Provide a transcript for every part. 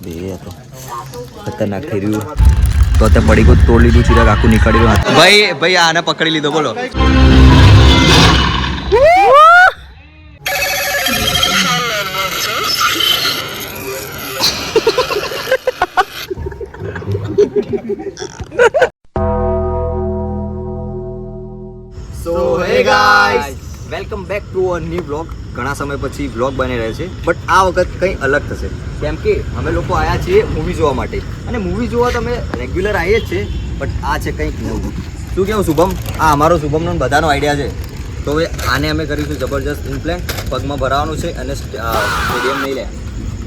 એ તો ખતરનાક થઈ રહ્યું. તો અત્યારે પડી ગયું, તોડ લીધું, ચિરાગ આખું નીકળી રહ્યું. ભાઈ આને પકડી લીધો. બોલો so hey guys, welcome back to a new vlog. ઘણા સમય પછી વ્લોગ બની રહ્યો છે, બટ આ વખત કંઈ અલગ થશે. કેમ કે અમે લોકો આવ્યા છીએ મૂવી જોવા માટે, અને મૂવી જોવા તમે રેગ્યુલર આવીએ જ છે, બટ આ છે કંઈક નવું. શું કહેવું શુભમ? આ અમારો શુભમનો બધાનો આઈડિયા છે. તો હવે આને અમે કરીશું જબરજસ્ત ઇમ્પ્લેન્ટ. પગમાં ભરાવાનું છે અને સ્ટેડિયમ નહીં લે,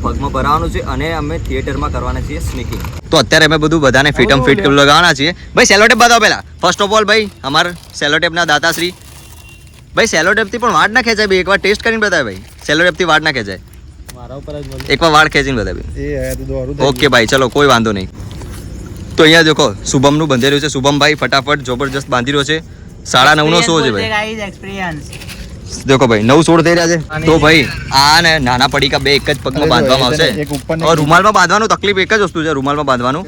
પગમાં ભરાવાનું છે અને અમે થિયેટરમાં કરવાના છીએ સ્નીકિંગ. તો અત્યારે અમે બધું બધાને ફિટ લગાવવાના છીએ. ભાઈ સેલોટેપ બતાવો પહેલા. ફર્સ્ટ ઓફ ઓલ ભાઈ અમારા સેલોટેપના દાતાશ્રી. ભાઈ સેલોટેપથી પણ વાળ ના ખેંચાય ભાઈ, એકવાર ટેસ્ટ કરીને બતાવે ભાઈ. સેલોટેપથી વાળ ના ખેંચાય, એકવાર વાળ ખેંચીને બતાવે. ઓકે ભાઈ, ચલો કોઈ વાંધો નહીં. તો અહીંયા દેખો શુભમનું બંધી રહ્યું છે. શુભમભાઈ ફટાફટ જબરજસ્ત બાંધી રહ્યો છે. 9:30નો શો છે ભાઈ. દેખો ભાઈ 9:16 થઈ રહ્યા છે. તો ભાઈ આ ને નાના પડીકા બે એક જ પગમાં બાંધવામાં આવશે. હવે રૂમાલમાં બાંધવાનું તકલીફ એક જ વસ્તુ છે, રૂમાલમાં બાંધવાનું.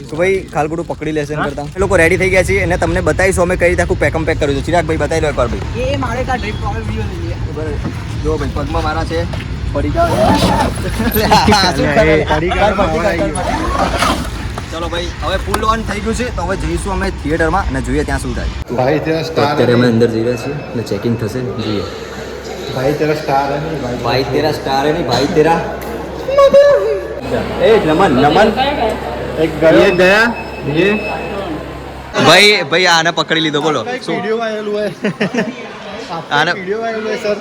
તો ભાઈ ખાલગુડું પકડી લેશે કરતા એ લોકો રેડી થઈ ગયા છે અને તમને બતાવીશું અમે કઈ રીતે આખું પેકમ પેક કર્યું છે. ચિરાગ ભાઈ બતાવી લો એકવાર ભાઈ. એ મારે કા ડ્રીપ પ્રોબ્લેમ વિડિયો લઈએ. જો ભાઈ પગમાં મારા છે પડીકા. ચલો ભાઈ હવે ફૂલ ઓન થઈ ગયું છે. તો હવે જઈશું અમે થિયેટરમાં અને જોઈએ ત્યાં શું થાય. ભાઈ તેરા સ્ટાર, અત્યારે અમે અંદર જઈ રહ્યા છીએ એટલે ચેકિંગ થશે. જોઈએ ભાઈ તેરા સ્ટાર હે નહીં, ભાઈ તેરા સ્ટાર હે નહીં, ભાઈ તેરા એ નમન એક ગયા ये ભાઈ આને પકડી લીધો. બોલો શું वीडियो वायरल हुआ है, आना वीडियो वायरल हुआ है सर,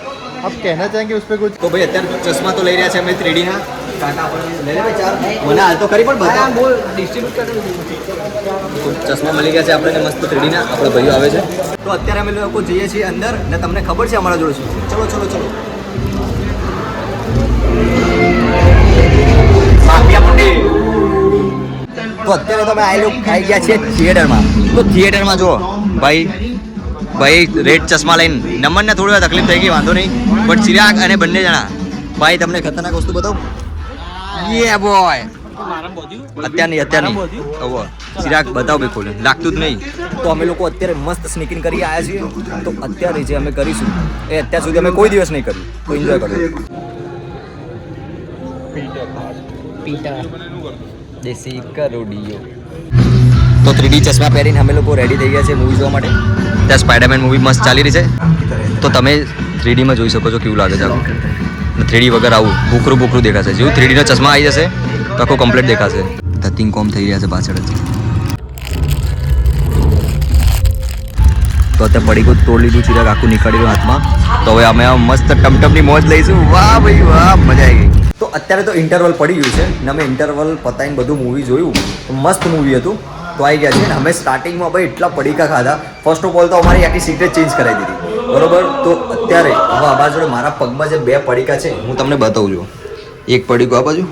आप कहना चाहेंगे उस पे कुछ? તો ભાઈ અત્યારે ચશ્મા તો લઈ રહ્યા છે અમે 3D ના. કાકા આપણે લઈ લે ભાઈ ચાર. મને હાલ તો ખરી પણ બતા બોલ ડિસ્ટ્રીબ્યુટ કરી. ચશ્મા મળી ગયા છે આપણે મસ્ત 3D ના. આપણા ભાઈઓ આવે છે. તો અત્યારે અમે લોકો જઈએ છીએ અંદર ને તમને ખબર છે અમારા જોડે શું છે. ચલો માફિયા મુંડી. તો અત્યારે તમે આવી ગયા છે થિયેટરમાં. તો થિયેટરમાં જો ભાઈ રેડ ચશ્મા લઈને નમનને થોડી તકલીફ થઈ ગઈ, વાંધો નહીં, બટ ચિરાગ અને બંને જણા ભાઈ તમને ખતરનાક વસ્તુ બતાવું. યે બોય અત્યારની ચિરાગ બતાવ ભાઈ ખોલે લાગતું જ નહીં. તો અમે લોકો અત્યારે મસ્ત સ્નીકિંગ કરી આવ્યા છીએ. તો અત્યારે જે અમે કરીશું એ અત્યાર સુધી અમે કોઈ દિવસ નહીં કર્યું, તો એન્જોય કરો. દેશી કરોડિયો. તો 3D ચશ્મા પહેરીને અમે લોકો રેડી થઈ ગયા છે મૂવી જોવા માટે. ત્યાં સ્પાઈડરમેન મૂવી મસ્ત ચાલી રહી છે. તો તમે 3Dમાં જોઈ શકો છો કેવું લાગે છે આખું. 3D વગર આવું ભૂખરું દેખાશે. જેવું 3D નો ચશ્મા આવી જશે તો આખું કમ્પ્લીટ દેખાશે. ધતિંગ કોમ થઈ રહ્યા છે પાછળ જ. તો અત્યારે પડી ગયું, તોડ લીધું, ચિરાગ આખું નીકળી ગયું હાથમાં. તો હવે અમે મસ્ત ટમટમની મોજ લઈશું. વાહ ભાઈ વાહ, મજા આવી ગઈ. તો અત્યારે તો ઇન્ટરવલ પડી ગયું છે ને અમે ઇન્ટરવલ પતાવીને બધું મૂવી જોયું. તો મસ્ત મૂવી હતું. તો આવી ગયા છે ને અમે સ્ટાર્ટિંગમાં ભાઈ એટલા પડીકા ખાધા. ફર્સ્ટ ઓફ ઓલ તો અમારી આખી સીટ ચેન્જ કરાવી દીધી, બરોબર. તો અત્યારે હવે અમારા જોડે મારા પગમાં જે 2 પડીકા છે હું તમને બતાવું છું. એક પડીકું આ બાજુ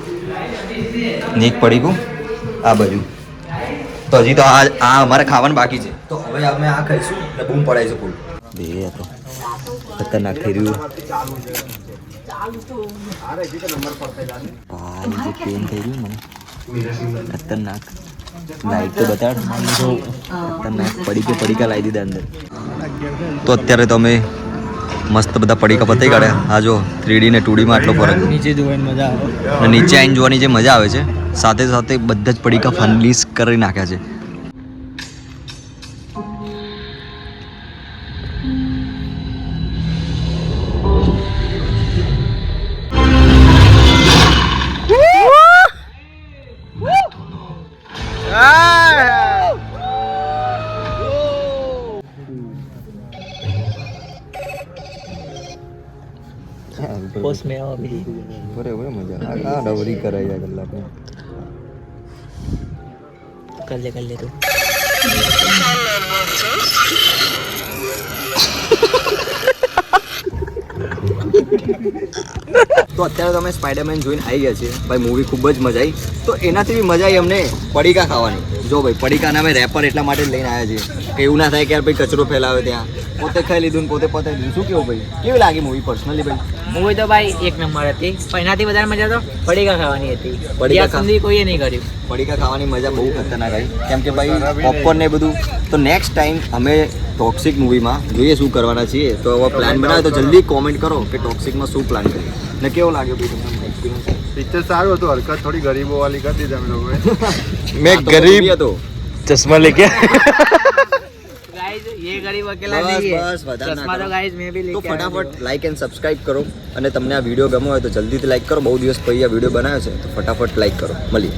ને એક પડીકું આ બાજુ. તો હજી તો આ અમારે ખાવાનું બાકી છે. તો હવે અમે આ ખાઈશું એટલે બૂમ પડાય છે ફૂલ. બે તો ખતરનાક થઈ રહ્યું. ભાઈ જે પેન થઈ રહ્યું મને ખતરનાક. લાઈટ તો બતાડ. ખતરનાક પડીકા લાવી દીધા અંદર. તો અત્યારે તો અમે મસ્ત બધા પડીકા પતાવી કાઢ્યા. આ જો 3D ને 2Dમાં આટલો ફરક. નીચે જોવાની મજા આવે, નીચે આવીને જોવાની જે મજા આવે છે, સાથે સાથે બધા જ પડીકા ફનલીસ કરી નાખ્યા છે. पोस्ट में आओ अभी. बराबर मजा आ डबरी कराया कलाक में. कर ले तो તો અત્યારે તો અમે સ્પાઈડરમેન જોઈને આવી ગયા છીએ ભાઈ. મૂવી ખૂબ જ મજા આવી. તો એનાથી બી મજા આવી અમને પડીકા ખાવાની. જો ભાઈ પડીકાના અમે રેપર એટલા માટે જ લઈને આવ્યા છીએ કે એવું ના થાય કે યાર ભાઈ કચરો ફેલાવે ત્યાં પોતે ખાઈ લીધું ને પોતે પતાવી દીધું. શું કેવું ભાઈ, કેવી લાગી મૂવી પર્સનલી ભાઈ? મૂવી તો ભાઈ એક નંબર હતી, પણ એનાથી વધારે મજા તો પડીકા ખાવાની હતી. પડીકા જ્યાં સુધી કોઈએ નહીં કર્યું. પડીકા ખાવાની મજા બહુ ખતરનાક આવી, કેમ કે ભાઈ પોપકોર્ન ને બધું. તો નેક્સ્ટ ટાઈમ અમે ટોક્સિક મૂવીમાં જોઈએ શું કરવાના છીએ. તો હવે પ્લાન બનાવે તો જલ્દી કોમેન્ટ કરો કે ટોક્સિકમાં શું પ્લાન કરીએ ને કેવો લાગ્યો ભાઈ તમને એક્સપિરિયન્સ? પિક્ચર સારું હતું, હરકત થોડી ગરીબો વાળી કરી દીધી અમે લોકોએ. મેં ગરીબ હતો ચશ્મા લેકે ગાઈસ ये गरीब अकेला બસ नहीं है. બસ વધારે ના चश्मा तो કરો. गाइस मैं भी તો लेके आया हूं. ફટાફટ લાઈક એન્ડ સબસ્ક્રાઇબ કરો અને તમને આ વિડીયો ગમ્યો હોય તો જલ્દીથી લાઈક કરો. બહુ દિવસ પછી આ વિડીયો બનાવ્યો છે તો ફટાફટ લાઈક કરો. મળીએ.